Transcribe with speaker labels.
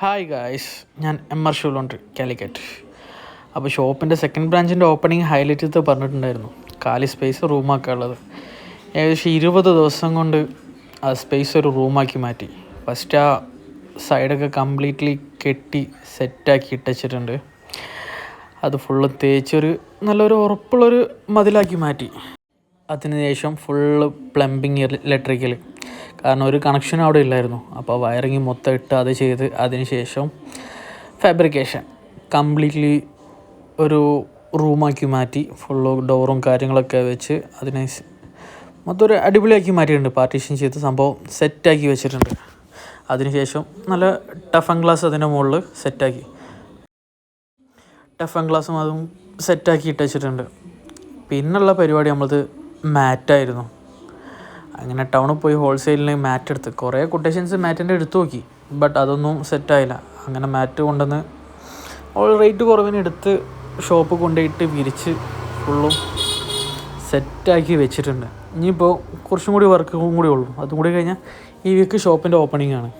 Speaker 1: Hi guys, ഞാൻ ഷൂലുണ്ട് കാലിക്കറ്റ്. അപ്പോൾ ഷോപ്പിൻ്റെ സെക്കൻഡ് ബ്രാഞ്ചിൻ്റെ ഓപ്പണിങ് ഹൈലൈറ്റ് ചെയ്ത് പറഞ്ഞിട്ടുണ്ടായിരുന്നു. കാലി സ്പേസ് റൂമാക്കുക ഉള്ളത്. ഏകദേശം 20 ദിവസം കൊണ്ട് ആ സ്പേസ് ഒരു റൂമാക്കി മാറ്റി. ഫസ്റ്റ് ആ സൈഡൊക്കെ കംപ്ലീറ്റ്ലി കെട്ടി സെറ്റാക്കി ഇട്ടുവച്ചിട്ടുണ്ട്. അത് ഫുള്ള് തേച്ചൊരു നല്ലൊരു ഉറപ്പുള്ളൊരു മതിലാക്കി മാറ്റി. അതിനുശേഷം ഫുള്ള് പ്ലംബിങ്, ഇലക്ട്രിക്കൽ, കാരണം ഒരു കണക്ഷൻ അവിടെ ഇല്ലായിരുന്നു. അപ്പോൾ വയറിങ് മൊത്തം ഇട്ട് അത് ചെയ്ത് അതിനുശേഷം ഫാബ്രിക്കേഷൻ കംപ്ലീറ്റ്ലി ഒരു റൂമാക്കി മാറ്റി. ഫുള്ള് ഡോറും കാര്യങ്ങളൊക്കെ വെച്ച് അതിനെ മൊത്തം ഒരു അടിപൊളിയാക്കി മാറ്റിയിട്ടുണ്ട്. പാർട്ടീഷൻ ചെയ്ത് സംഭവം സെറ്റാക്കി വെച്ചിട്ടുണ്ട്. അതിനുശേഷം നല്ല ടഫൻ ഗ്ലാസ് അതിൻ്റെ മുകളിൽ സെറ്റാക്കി, ടഫൻ ഗ്ലാസും അതും സെറ്റാക്കി ഇട്ട് വെച്ചിട്ടുണ്ട്. പിന്നുള്ള പരിപാടി നമ്മളത് മാറ്റായിരുന്നു. അങ്ങനെ ടൗണിൽ പോയി ഹോൾസെയിലിന് മാറ്റ് എടുത്ത് കുറേ കൊട്ടേഷൻസ് മാറ്റിൻ്റെ എടുത്തു നോക്കി, ബട്ട് അതൊന്നും സെറ്റായില്ല. അങ്ങനെ മാറ്റ് കൊണ്ടുവന്ന് റേറ്റ് കുറവിന് എടുത്ത് ഷോപ്പ് കൊണ്ടുപോയിട്ട് വിരിച്ച് ഫുള്ളും സെറ്റാക്കി വെച്ചിട്ടുണ്ട്. ഇനിയിപ്പോൾ കുറച്ചും കൂടി വർക്കും കൂടി ഉള്ളൂ. അതും കൂടി കഴിഞ്ഞാൽ ഈ വീക്ക് ഷോപ്പിൻ്റെ ഓപ്പണിംഗ് ആണ്.